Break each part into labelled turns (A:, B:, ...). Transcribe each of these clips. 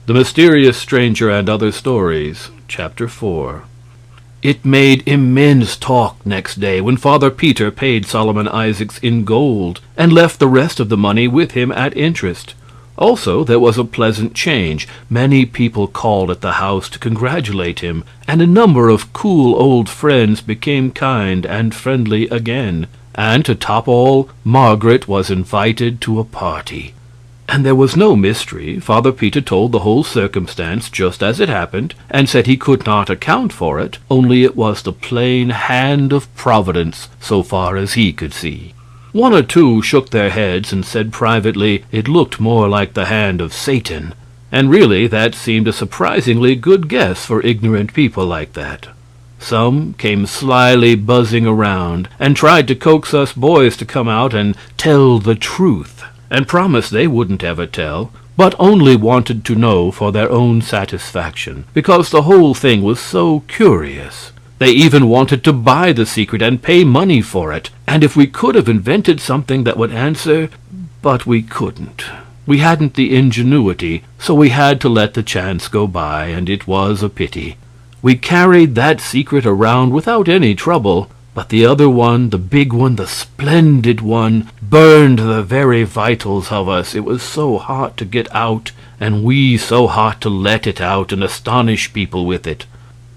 A: The Mysterious Stranger and Other Stories, Chapter 4. It made immense talk next day when Father Peter paid Solomon Isaacs in gold, and left the rest of the money with him at interest. Also, there was a pleasant change. Many people called at the house to congratulate him, and a number of cool old friends became kind and friendly again. And to top all, Margaret was invited to a party. And there was no mystery. Father Peter told the whole circumstance just as it happened, and said he could not account for it, only it was the plain hand of Providence, so far as he could see. One or two shook their heads and said privately it looked more like the hand of Satan, and really that seemed a surprisingly good guess for ignorant people like that. Some came slyly buzzing around, and tried to coax us boys to come out and tell the truth, and promised they wouldn't ever tell, but only wanted to know for their own satisfaction, because the whole thing was so curious. They even wanted to buy the secret and pay money for it, and if we could have invented something that would answer, but we couldn't. We hadn't the ingenuity, so we had to let the chance go by, and it was a pity. We carried that secret around without any trouble, but the other one, the big one, the splendid one, burned the very vitals of us. It was so hot to get out, and we so hot to let it out and astonish people with it.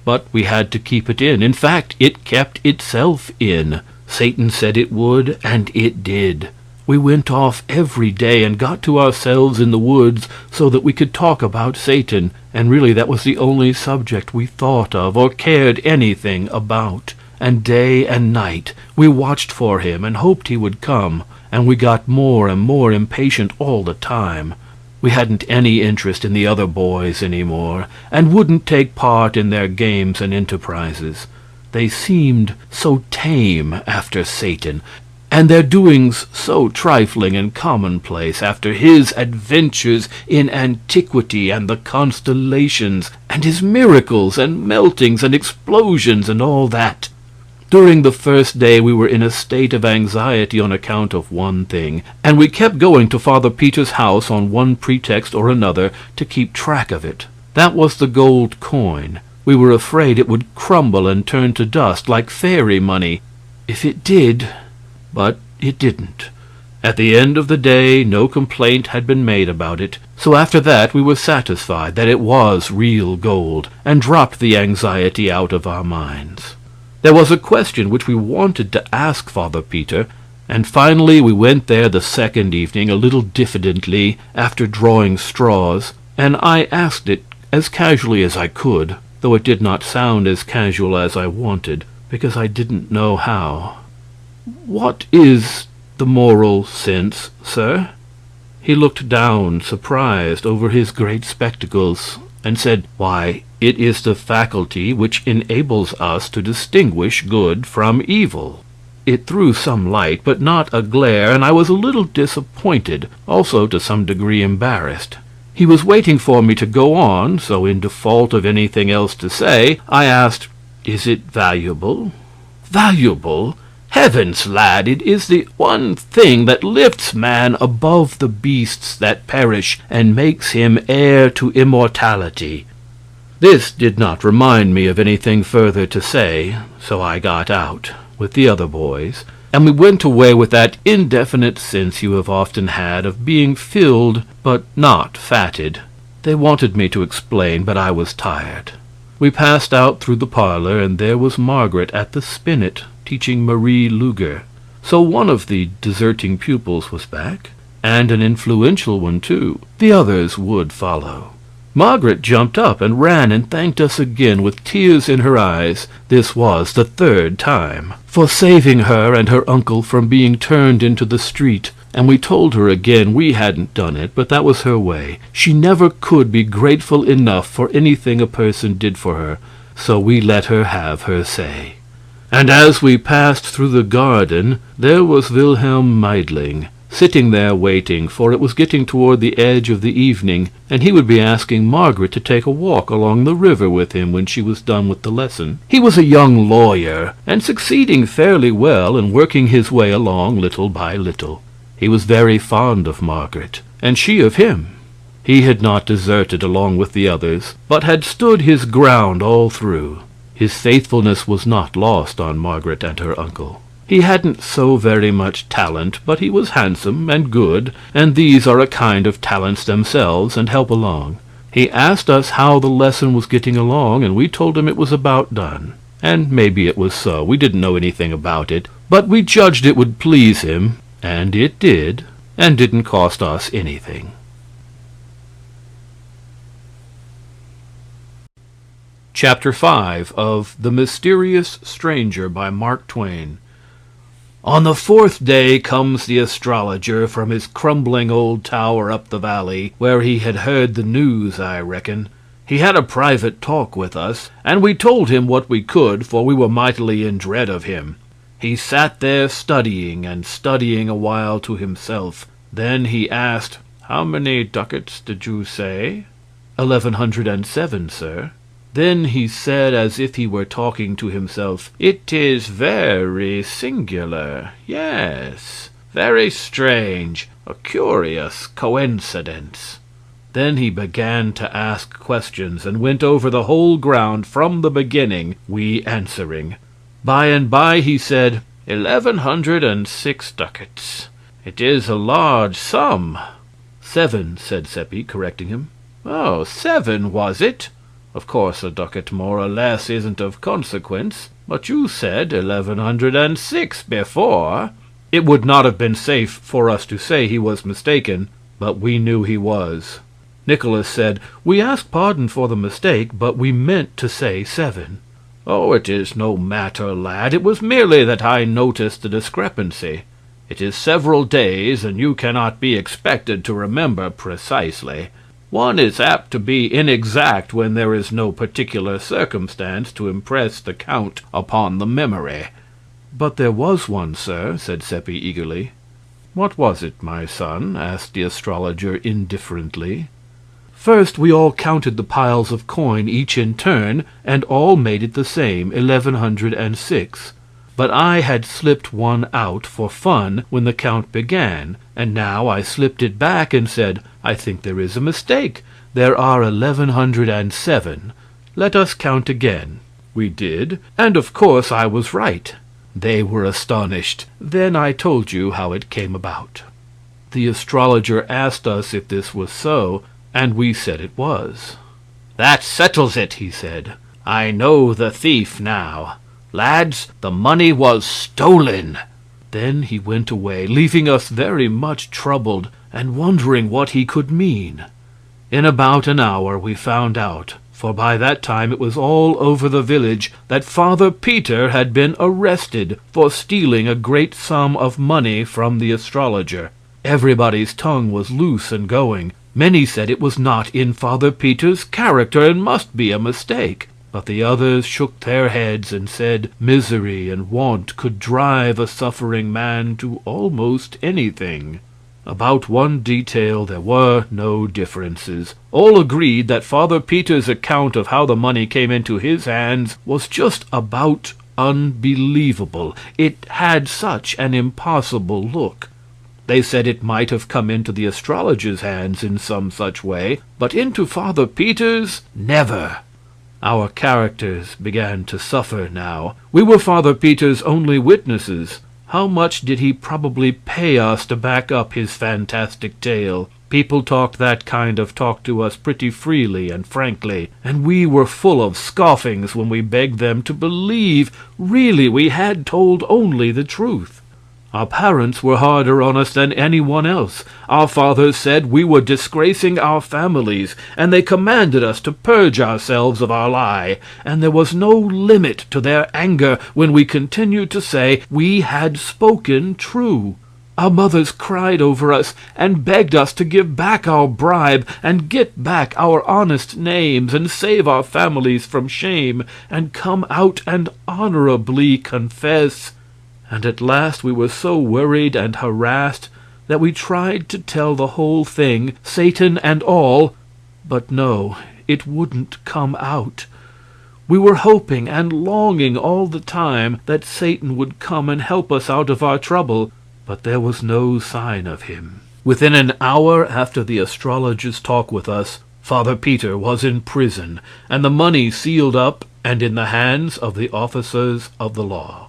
A: But we had to keep it in. In fact, it kept itself in. Satan said it would, and it did. We went off every day and got to ourselves in the woods so that we could talk about Satan, and really that was the only subject we thought of or cared anything about. And day and night we watched for him and hoped he would come, and we got more and more impatient all the time. We hadn't any interest in the other boys any more, and wouldn't take part in their games and enterprises. They seemed so tame after Satan, and their doings so trifling and commonplace after his adventures in antiquity and the constellations, and his miracles and meltings and explosions and all that. During the first day we were in a state of anxiety on account of one thing, and we kept going to Father Peter's house on one pretext or another to keep track of it. That was the gold coin. We were afraid it would crumble and turn to dust like fairy money. If it did, but it didn't. At the end of the day no complaint had been made about it, so after that we were satisfied that it was real gold, and dropped the anxiety out of our minds. There was a question which we wanted to ask Father Peter, and finally we went there the second evening a little diffidently after drawing straws, and I asked it as casually as I could, though it did not sound as casual as I wanted, because I didn't know how. What is the moral sense, sir? He looked down, surprised, over his great spectacles, and said, "Why, it is the faculty which enables us to distinguish good from evil." It threw some light, but not a glare, and I was a little disappointed, also to some degree embarrassed. He was waiting for me to go on, so in default of anything else to say, I asked, "Is it valuable?" "Valuable? Heavens, lad, it is the one thing that lifts man above the beasts that perish and makes him heir to immortality." This did not remind me of anything further to say, so I got out with the other boys, and we went away with that indefinite sense you have often had of being filled but not fatted. They wanted me to explain, but I was tired. We passed out through the parlor, and there was Margaret at the spinet, teaching Marie Luger. So one of the deserting pupils was back, and an influential one, too. The others would follow. Margaret jumped up and ran and thanked us again with tears in her eyes. This was the third time, for saving her and her uncle from being turned into the street, and we told her again we hadn't done it, but that was her way. She never could be grateful enough for anything a person did for her, so we let her have her say. And as we passed through the garden, there was Wilhelm Meidling, sitting there waiting, for it was getting toward the edge of the evening, and he would be asking Margaret to take a walk along the river with him when she was done with the lesson. He was a young lawyer, and succeeding fairly well in working his way along little by little. He was very fond of Margaret, and she of him. He had not deserted along with the others, but had stood his ground all through. His faithfulness was not lost on Margaret and her uncle. He hadn't so very much talent, but he was handsome and good, and these are a kind of talents themselves and help along. He asked us how the lesson was getting along, and we told him it was about done. And maybe it was so. We didn't know anything about it, but we judged it would please him, and it did, and didn't cost us anything. Chapter 5 of The Mysterious Stranger by Mark Twain. On the 4th day comes the astrologer from his crumbling old tower up the valley, where he had heard the news, I reckon. He had a private talk with us, and we told him what we could, for we were mightily in dread of him. He sat there studying and studying a while to himself. Then he asked, "How many ducats did you say?" 1107, sir. Then he said, as if he were talking to himself, "It is very singular. Yes, very strange. A curious coincidence." Then he began to ask questions, and went over the whole ground from the beginning, we answering. By and by he said, 1106 ducats. It is a large sum. 7, said Seppi, correcting him. Oh, 7, was it? Of course, a ducat more or less isn't of consequence, but you said 1106 before. It would not have been safe for us to say he was mistaken, but we knew he was. Nicholas said, "We ask pardon for the mistake, but we meant to say 7. "Oh, it is no matter, lad. It was merely that I noticed the discrepancy. It is several days, and you cannot be expected to remember precisely. One is apt to be inexact when there is no particular circumstance to impress the count upon the memory." "But there was one, sir," said Seppi eagerly. "What was it, my son?" asked the astrologer indifferently. "First we all counted the piles of coin, each in turn, and all made it the same, 1106. But I had slipped one out for fun when the count began, and now I slipped it back and said, 'I think there is a mistake. There are 1107. Let us count again.' We did, and of course I was right. They were astonished. Then I told you how it came about." The astrologer asked us if this was so, and we said it was. "That settles it," he said. "I know the thief now. Lads, the money was stolen." Then he went away, leaving us very much troubled and wondering what he could mean. In about an hour we found out, for by that time it was all over the village, that Father Peter had been arrested for stealing a great sum of money from the astrologer. Everybody's tongue was loose and going. Many said it was not in Father Peter's character and must be a mistake. But the others shook their heads and said misery and want could drive a suffering man to almost anything. About one detail there were no differences. All agreed that Father Peter's account of how the money came into his hands was just about unbelievable. It had such an impossible look. They said it might have come into the astrologer's hands in some such way, but into Father Peter's, never. Our characters began to suffer now. We were Father Peter's only witnesses. How much did he probably pay us to back up his fantastic tale? People talked that kind of talk to us pretty freely and frankly, and we were full of scoffings when we begged them to believe really we had told only the truth. Our parents were harder on us than anyone else. Our fathers said we were disgracing our families, and they commanded us to purge ourselves of our lie, and there was no limit to their anger when we continued to say we had spoken true. Our mothers cried over us and begged us to give back our bribe and get back our honest names and save our families from shame and come out and honorably confess. And at last we were so worried and harassed that we tried to tell the whole thing, Satan and all, but no, it wouldn't come out. We were hoping and longing all the time that Satan would come and help us out of our trouble, but there was no sign of him. Within an hour after the astrologer's talk with us, Father Peter was in prison, and the money sealed up and in the hands of the officers of the law.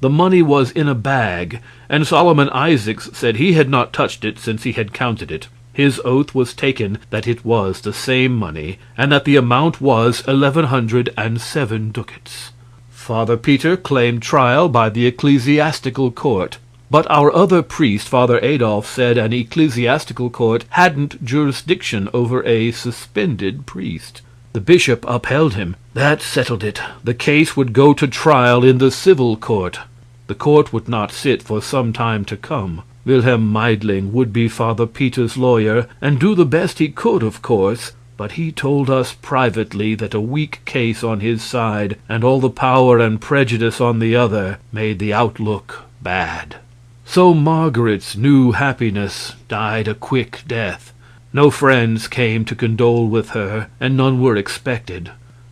A: The money was in a bag, and Solomon Isaacs said he had not touched it since he had counted it. His oath was taken that it was the same money, and that the amount was 1,107 ducats. Father Peter claimed trial by the ecclesiastical court, but our other priest, Father Adolf, said an ecclesiastical court hadn't jurisdiction over a suspended priest. The bishop upheld him. That settled it. The case would go to trial in the civil court. The court would not sit for some time to come. Wilhelm Meidling would be Father Peter's lawyer, and do the best he could, of course, but he told us privately that a weak case on his side, and all the power and prejudice on the other, made the outlook bad. So Margaret's new happiness died a quick death. No friends came to condole with her, and none were expected.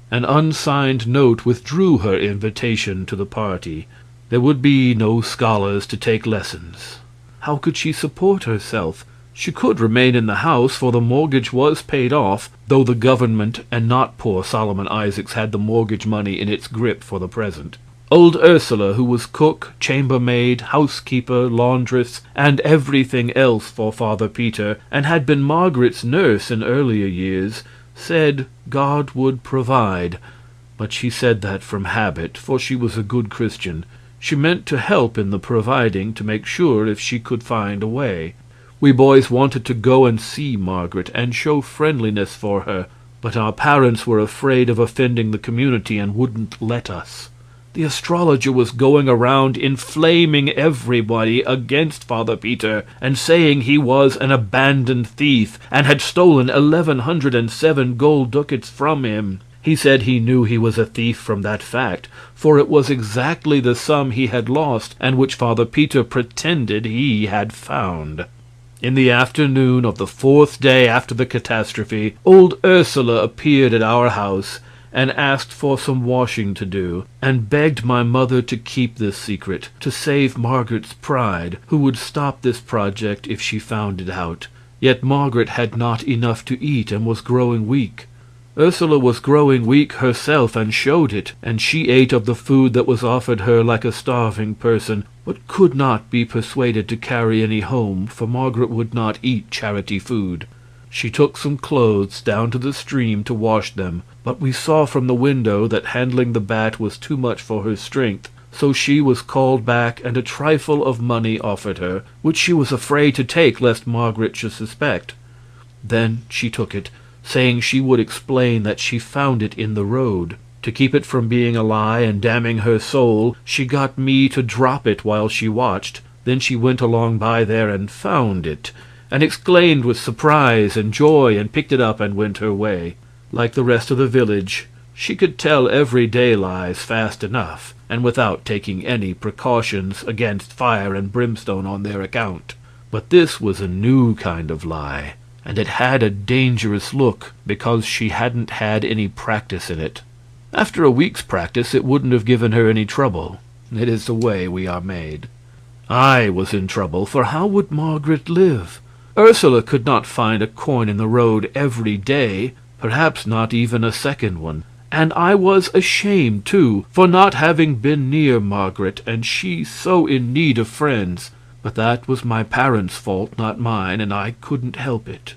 A: An unsigned note withdrew her invitation to the party. There would be no scholars to take lessons. How could she support herself? She could remain in the house, for the mortgage was paid off, though the government and not poor Solomon Isaacs had the mortgage money in its grip for the present. Old Ursula, who was cook, chambermaid, housekeeper, laundress, and everything else for Father Peter, and had been Margaret's nurse in earlier years, said God would provide. But she said that from habit, for she was a good Christian. She meant to help in the providing, to make sure if she could find a way. We boys wanted to go and see Margaret, and show friendliness for her, but our parents were afraid of offending the community and wouldn't let us. The astrologer was going around inflaming everybody against Father Peter, and saying he was an abandoned thief, and had stolen 1,107 gold ducats from him. He said he knew he was a thief from that fact, for it was exactly the sum he had lost, and which Father Peter pretended he had found. In the afternoon of the 4th day after the catastrophe, old Ursula appeared at our house, and asked for some washing to do, and begged my mother to keep this secret, to save Margaret's pride, who would stop this project if she found it out. Yet Margaret had not enough to eat, and was growing weak. Ursula was growing weak herself, and showed it, and she ate of the food that was offered her like a starving person, but could not be persuaded to carry any home, for Margaret would not eat charity food. She took some clothes down to the stream to wash them, but we saw from the window that handling the bat was too much for her strength, so she was called back, and a trifle of money offered her, which she was afraid to take lest Margaret should suspect. Then she took it, saying she would explain that she found it in the road. To keep it from being a lie and damning her soul, she got me to drop it while she watched. Then she went along by there and found it, and exclaimed with surprise and joy, and picked it up and went her way. Like the rest of the village, she could tell everyday lies fast enough, and without taking any precautions against fire and brimstone on their account. But this was a new kind of lie, and it had a dangerous look, because she hadn't had any practice in it. After a week's practice, it wouldn't have given her any trouble. It is the way we are made. I was in trouble, for how would Margaret live? Ursula could not find a coin in the road every day, perhaps not even a second one. And I was ashamed, too, for not having been near Margaret, and she so in need of friends. But that was my parents' fault, not mine, and I couldn't help it.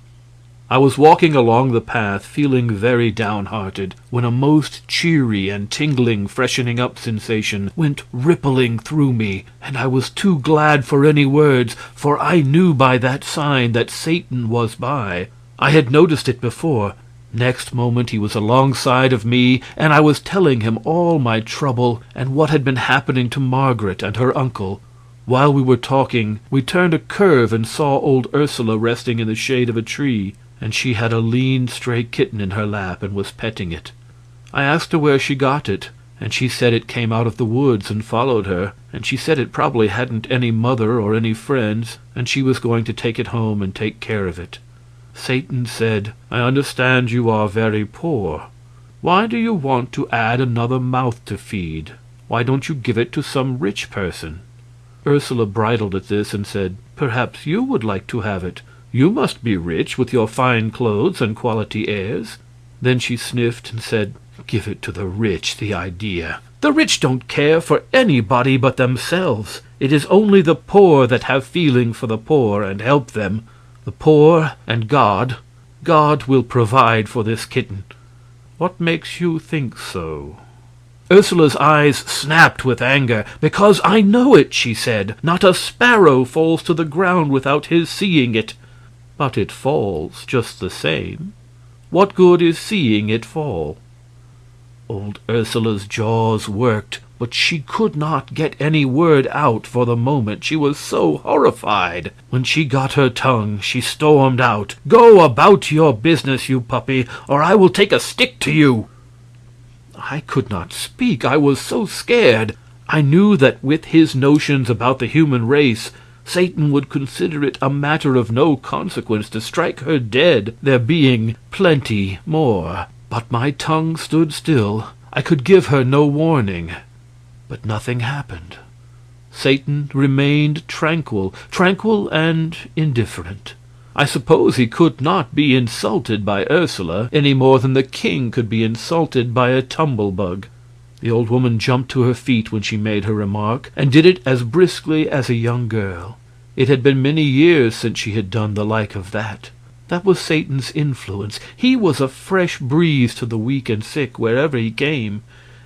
A: I was walking along the path, feeling very downhearted, when a most cheery and tingling freshening up sensation went rippling through me, and I was too glad for any words, for I knew by that sign that Satan was by. I had noticed it before. Next moment he was alongside of me, and I was telling him all my trouble, and what had been happening to Margaret and her uncle. While we were talking, we turned a curve and saw old Ursula resting in the shade of a tree, and she had a lean, stray kitten in her lap and was petting it. I asked her where she got it, and she said it came out of the woods and followed her, and she said it probably hadn't any mother or any friends, and she was going to take it home and take care of it. Satan said, "I understand you are very poor. Why do you want to add another mouth to feed? Why don't you give it to some rich person?" Ursula bridled at this and said, "Perhaps you would like to have it. You must be rich, with your fine clothes and quality airs." Then she sniffed and said, "Give it to the rich, the idea! The rich don't care for anybody but themselves. It is only the poor that have feeling for the poor and help them. The poor and God. God will provide for this kitten." "What makes you think so?" Ursula's eyes snapped with anger. "Because I know it," she said. "Not a sparrow falls to the ground without his seeing it." "But it falls just the same. What good is seeing it fall?" Old Ursula's jaws worked, but she could not get any word out for the moment, she was so horrified. When she got her tongue, she stormed out, "Go about your business, you puppy, or I will take a stick to you." I could not speak, I was so scared. I knew that with his notions about the human race, Satan would consider it a matter of no consequence to strike her dead, there being plenty more. But my tongue stood still. I could give her no warning. But nothing happened. Satan remained tranquil and indifferent. I suppose he could not be insulted by Ursula any more than the king could be insulted by a tumblebug. The old woman jumped to her feet when she made her remark, and did it as briskly as a young girl. It had been many years since she had done the like of that. That was Satan's influence. He was a fresh breeze to the weak and sick wherever he came.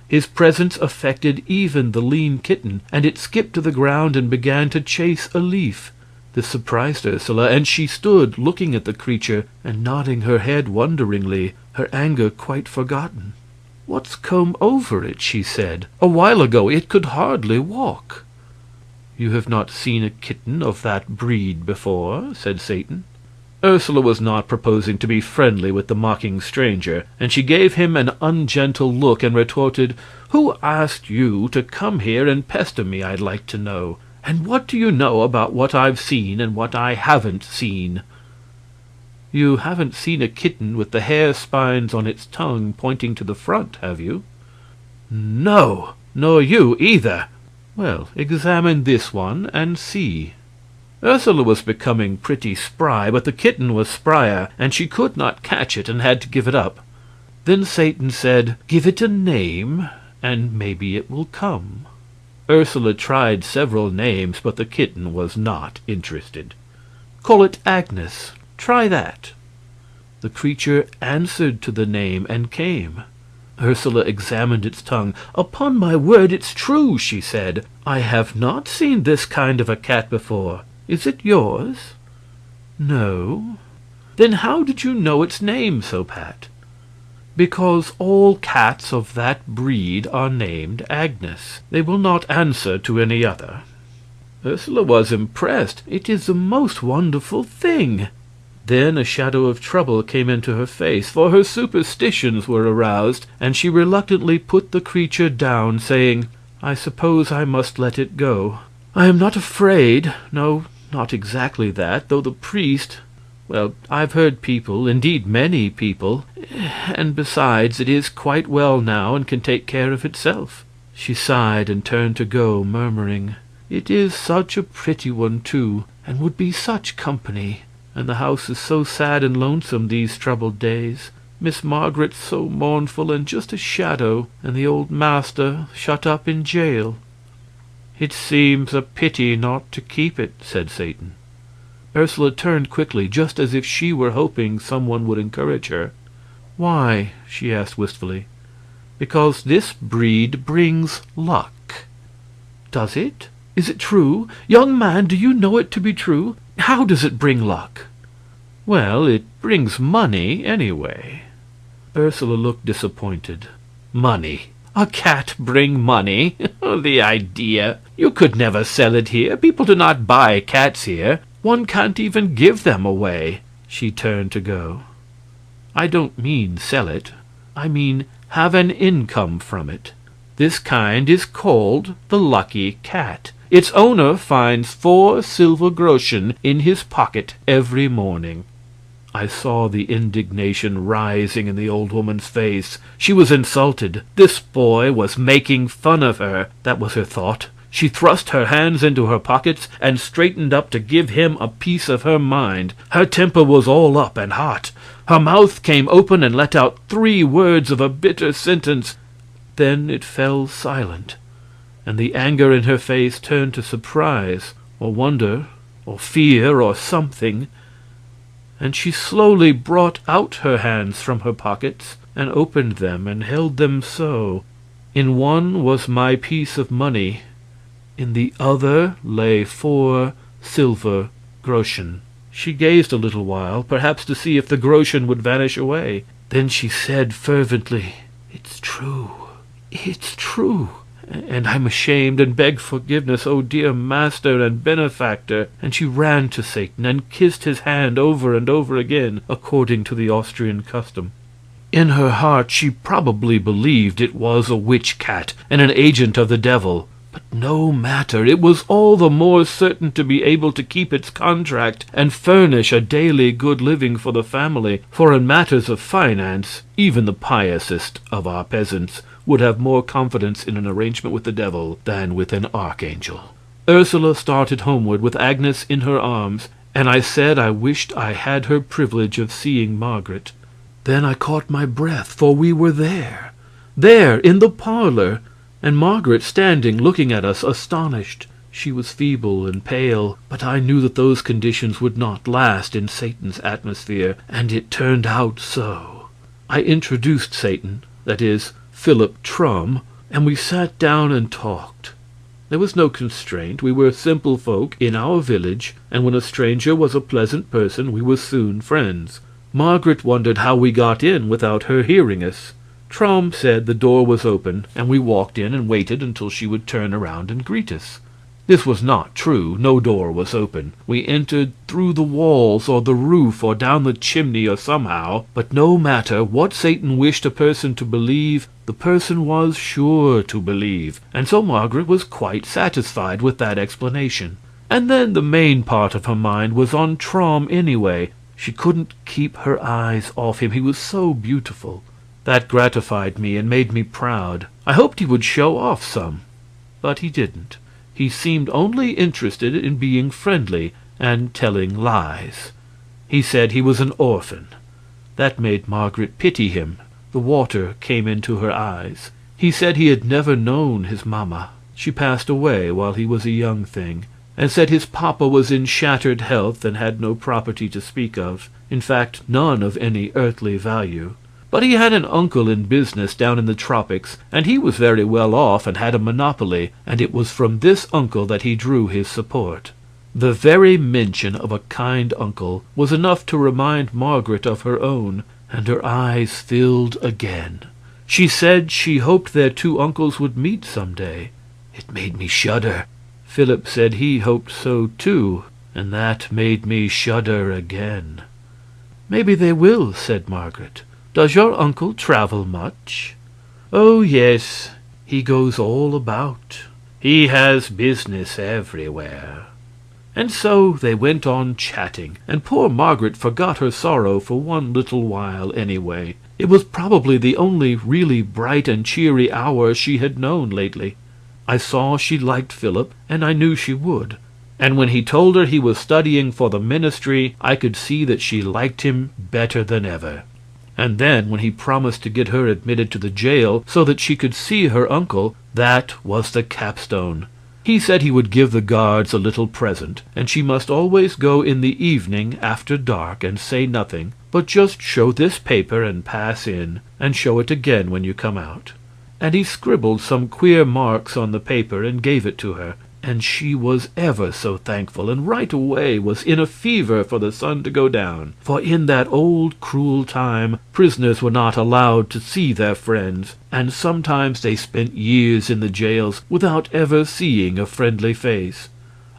A: His presence affected even the lean kitten, and it skipped to the ground and began to chase a leaf. This surprised Ursula, and she stood looking at the creature and nodding her head wonderingly, her anger quite forgotten. "What's come over it?" she said. "A while ago it could hardly walk." "You have not seen a kitten of that breed before," said Satan. Ursula was not proposing to be friendly with the mocking stranger, and she gave him an ungentle look and retorted, "Who asked you to come here and pester me, I'd like to know? And what do you know about what I've seen and what I haven't seen?" "You haven't seen a kitten with the hair spines on its tongue pointing to the front, have you?" "No, nor you either." "Well, examine this one and see." Ursula was becoming pretty spry, but the kitten was spryer, and she could not catch it and had to give it up. Then Satan said, "Give it a name, and maybe it will come." Ursula tried several names, but the kitten was not interested. "Call it Agnes. Try that." The creature answered to the name and came. Ursula examined its tongue. "Upon my word, it's true," she said. "I have not seen this kind of a cat before. Is it yours?" "No." "Then how did you know its name so pat?" "Because all cats of that breed are named Agnes. They will not answer to any other." Ursula was impressed. "It is the most wonderful thing." Then a shadow of trouble came into her face, for her superstitions were aroused, and she reluctantly put the creature down, saying, "I suppose I must let it go. I am not afraid. No, not exactly that, though the priest... Well, I've heard people, indeed many people, and besides, it is quite well now and can take care of itself." She sighed and turned to go, murmuring, "It is such a pretty one, too, and would be such company. And the house is so sad and lonesome these troubled days. Miss Margaret's so mournful and just a shadow, and the old master shut up in jail." "It seems a pity not to keep it," said Satan. Ursula turned quickly, just as if she were hoping someone would encourage her. "Why?" she asked wistfully. "Because this breed brings luck." "Does it? Is it true? Young man, do you know it to be true? How does it bring luck?" "Well, it brings money, anyway." Ursula looked disappointed. "Money? A cat bring money? The idea! You could never sell it here. People do not buy cats here. One can't even give them away." She turned to go. "I don't mean sell it. I mean have an income from it. This kind is called the lucky cat. Its owner finds 4 silver groschen in his pocket every morning." I saw the indignation rising in the old woman's face. She was insulted. This boy was making fun of her. That was her thought. She thrust her hands into her pockets and straightened up to give him a piece of her mind. Her temper was all up and hot. Her mouth came open and let out 3 words of a bitter sentence. Then it fell silent, and the anger in her face turned to surprise, or wonder, or fear, or something, and she slowly brought out her hands from her pockets and opened them and held them so. In one was my piece of money, in the other lay 4 silver groschen. She gazed a little while, perhaps to see if the groschen would vanish away. Then she said fervently, "It's true, it's true, and I'm ashamed and beg forgiveness, oh dear master and benefactor." And she ran to Satan and kissed his hand over and over again, according to the Austrian custom. In her heart she probably believed it was a witch-cat and an agent of the devil. But no matter, it was all the more certain to be able to keep its contract and furnish a daily good living for the family, for in matters of finance, even the piousest of our peasants would have more confidence in an arrangement with the devil than with an archangel. Ursula started homeward with Agnes in her arms, and I said I wished I had her privilege of seeing Margaret. Then I caught my breath, for we were there in the parlor, and Margaret standing looking at us astonished. She was feeble and pale, but I knew that those conditions would not last in Satan's atmosphere, and it turned out so. I introduced Satan, that is, Philip Traum, and we sat down and talked. There was no constraint. We were simple folk in our village, and when a stranger was a pleasant person we were soon friends. Margaret wondered how we got in without her hearing us. Traum said the door was open, and we walked in and waited until she would turn around and greet us. This was not true. No door was open. We entered through the walls or the roof or down the chimney or somehow, but no matter what Satan wished a person to believe, the person was sure to believe, and so Margaret was quite satisfied with that explanation. And then the main part of her mind was on Traum anyway. She couldn't keep her eyes off him. He was so beautiful. That gratified me and made me proud. I hoped he would show off some, but he didn't. He seemed only interested in being friendly and telling lies. He said he was an orphan. That made Margaret pity him. The water came into her eyes. He said he had never known his mamma. She passed away while he was a young thing, and said his papa was in shattered health and had no property to speak of, in fact none of any earthly value. But he had an uncle in business down in the tropics, and he was very well off and had a monopoly, and it was from this uncle that he drew his support. The very mention of a kind uncle was enough to remind Margaret of her own, and her eyes filled again. She said she hoped their 2 uncles would meet some day. It made me shudder. Philip said he hoped so too, and that made me shudder again. "Maybe they will," said Margaret. "Does your uncle travel much?" "Oh, yes. He goes all about. He has business everywhere." And so they went on chatting, and poor Margaret forgot her sorrow for one little while anyway. It was probably the only really bright and cheery hour she had known lately. I saw she liked Philip, and I knew she would. And when he told her he was studying for the ministry, I could see that she liked him better than ever. And then, when he promised to get her admitted to the jail so that she could see her uncle, that was the capstone. He said he would give the guards a little present, and she must always go in the evening after dark and say nothing, but just show this paper and pass in, and show it again when you come out. And he scribbled some queer marks on the paper and gave it to her, and she was ever so thankful, and right away was in a fever for the sun to go down, for in that old cruel time prisoners were not allowed to see their friends, and sometimes they spent years in the jails without ever seeing a friendly face.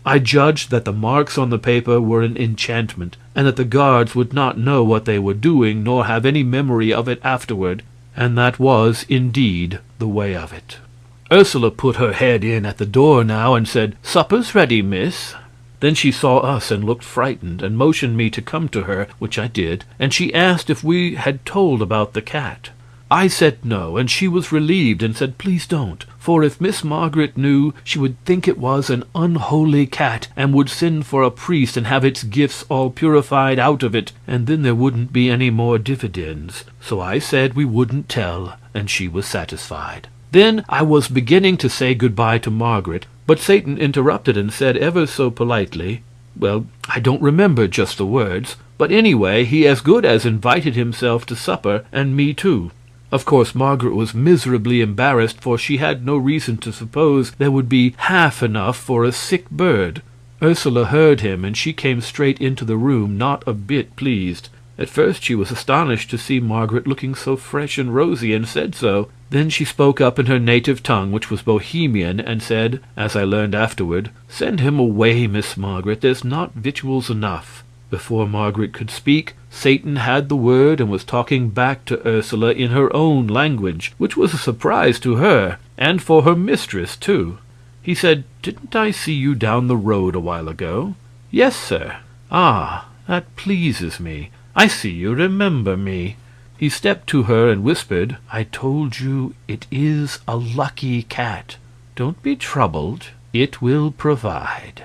A: I judged that the marks on the paper were an enchantment, and that the guards would not know what they were doing nor have any memory of it afterward, and that was indeed the way of it. Ursula put her head in at the door now and said, "Supper's ready, miss." Then she saw us and looked frightened, and motioned me to come to her, which I did, and she asked if we had told about the cat. I said no, and she was relieved and said, "Please don't, for if Miss Margaret knew, she would think it was an unholy cat, and would send for a priest and have its gifts all purified out of it, and then there wouldn't be any more dividends." So I said we wouldn't tell, and she was satisfied. Then I was beginning to say goodbye to Margaret, but Satan interrupted and said ever so politely, well, I don't remember just the words, but anyway, he as good as invited himself to supper, and me too. Of course, Margaret was miserably embarrassed, for she had no reason to suppose there would be half enough for a sick bird. Ursula heard him, and she came straight into the room, not a bit pleased. At first she was astonished to see Margaret looking so fresh and rosy, and said so. Then she spoke up in her native tongue, which was Bohemian, and said, as I learned afterward, "Send him away, Miss Margaret, there's not victuals enough." Before Margaret could speak, Satan had the word and was talking back to Ursula in her own language, which was a surprise to her, and for her mistress, too. He said, "Didn't I see you down the road a while ago?" "Yes, sir." "Ah, that pleases me. I see you remember me." He stepped to her and whispered, "I told you it is a lucky cat. Don't be troubled. It will provide."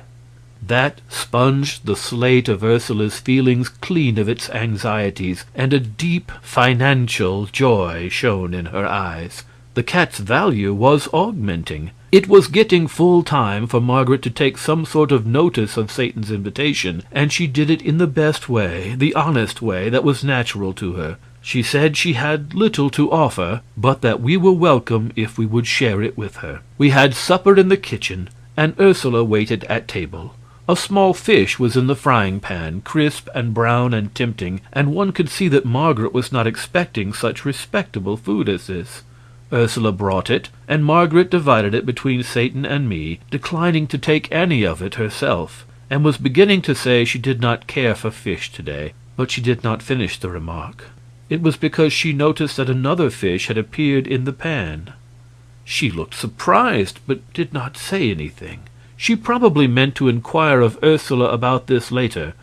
A: That sponged the slate of Ursula's feelings clean of its anxieties, and a deep financial joy shone in her eyes. The cat's value was augmenting. It was getting full time for Margaret to take some sort of notice of Satan's invitation, and she did it in the best way, the honest way that was natural to her. She said she had little to offer, but that we were welcome if we would share it with her. We had supper in the kitchen, and Ursula waited at table. A small fish was in the frying pan, crisp and brown and tempting, and one could see that Margaret was not expecting such respectable food as this. Ursula brought it, and Margaret divided it between Satan and me, declining to take any of it herself, and was beginning to say she did not care for fish today, but she did not finish the remark. It was because she noticed that another fish had appeared in the pan. She looked surprised, but did not say anything. She probably meant to inquire of Ursula about this later.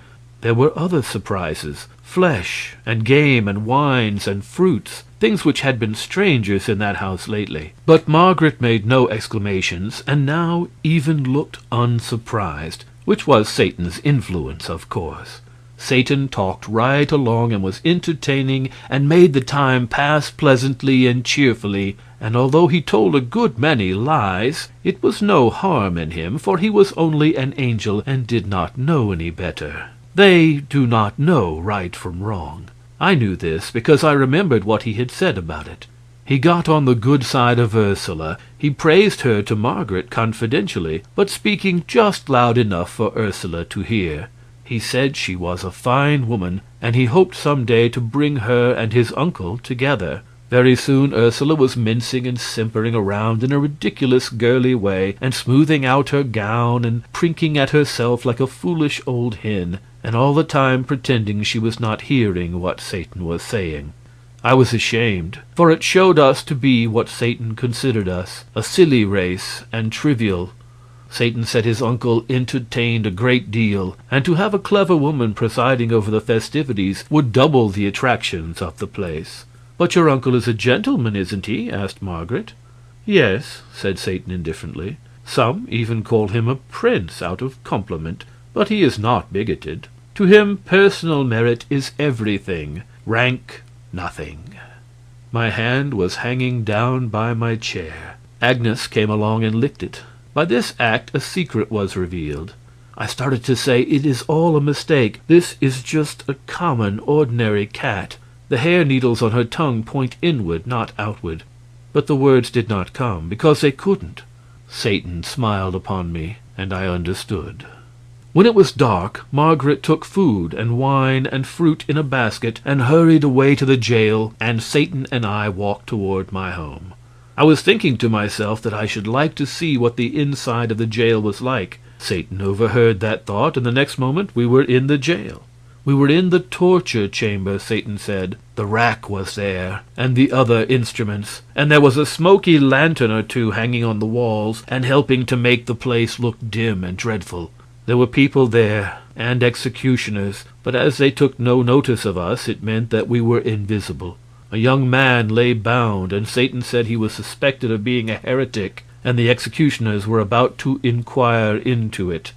A: There were other surprises, flesh and game and wines and fruits, things which had been strangers in that house lately. But Margaret made no exclamations, and now even looked unsurprised, which was Satan's influence, of course. Satan talked right along and was entertaining and made the time pass pleasantly and cheerfully, and although he told a good many lies, it was no harm in him, for he was only an angel and did not know any better. They do not know right from wrong. I knew this because I remembered what he had said about it. He got on the good side of Ursula. He praised her to Margaret confidentially, but speaking just loud enough for Ursula to hear. He said she was a fine woman, and he hoped some day to bring her and his uncle together. Very soon Ursula was mincing and simpering around in a ridiculous girly way, and smoothing out her gown and prinking at herself like a foolish old hen, and all the time pretending she was not hearing what Satan was saying. I was ashamed, for it showed us to be what Satan considered us, a silly race and trivial. Satan said his uncle entertained a great deal, and to have a clever woman presiding over the festivities would double the attractions of the place. "But your uncle is a gentleman, isn't he?" asked Margaret. "Yes," said Satan indifferently. "Some even call him a prince out of compliment, but he is not bigoted. To him personal merit is everything, rank nothing." My hand was hanging down by my chair. Agnes came along and licked it. By this act a secret was revealed. I started to say, "It is all a mistake. This is just a common, ordinary cat. The hair needles on her tongue point inward, not outward." But the words did not come, because they couldn't. Satan smiled upon me, and I understood. When it was dark, Margaret took food and wine and fruit in a basket and hurried away to the jail, and Satan and I walked toward my home. I was thinking to myself that I should like to see what the inside of the jail was like. Satan overheard that thought, and the next moment we were in the jail. We were in the torture chamber, Satan said. The rack was there, and the other instruments, and there was a smoky lantern or two hanging on the walls and helping to make the place look dim and dreadful. There were people there, and executioners, but as they took no notice of us, it meant that we were invisible. A young man lay bound, and Satan said he was suspected of being a heretic, and the executioners were about to inquire into it.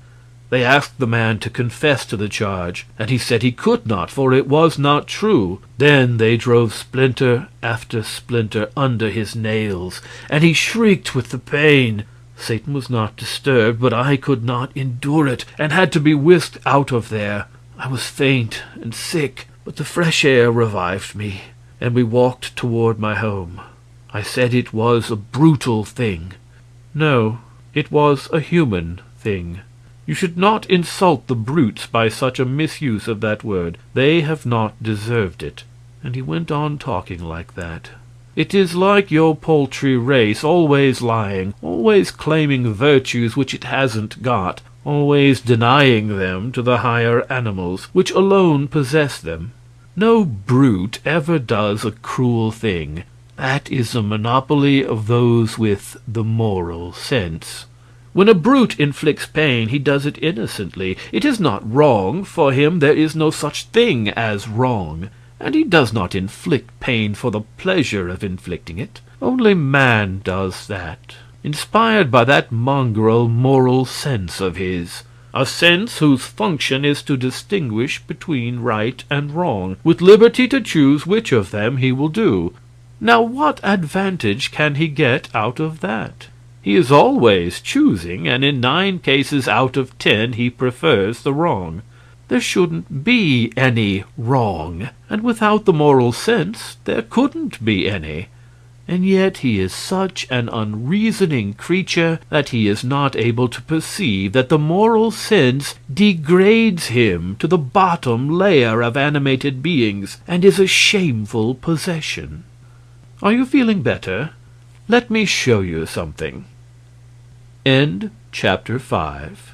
A: They asked the man to confess to the charge, and he said he could not, for it was not true. Then they drove splinter after splinter under his nails, and he shrieked with the pain. Satan was not disturbed, but I could not endure it, and had to be whisked out of there. I was faint and sick, but the fresh air revived me, and we walked toward my home. I said it was a brutal thing. No, it was a human thing. You should not insult the brutes by such a misuse of that word. They have not deserved it. And he went on talking like that. It is like your poultry race, always lying, always claiming virtues which it hasn't got, always denying them to the higher animals, which alone possess them. No brute ever does a cruel thing. That is a monopoly of those with the moral sense. When a brute inflicts pain, he does it innocently. It is not wrong. For him there is no such thing as wrong. And he does not inflict pain for the pleasure of inflicting it. Only man does that, inspired by that mongrel moral sense of his. A sense whose function is to distinguish between right and wrong, with liberty to choose which of them he will do. Now what advantage can he get out of that? He is always choosing, and in 9 cases out of 10 he prefers the wrong. There shouldn't be any wrong, and without the moral sense there couldn't be any. And yet he is such an unreasoning creature that he is not able to perceive that the moral sense degrades him to the bottom layer of animated beings, and is a shameful possession. Are you feeling better? Let me show you something. End chapter 5.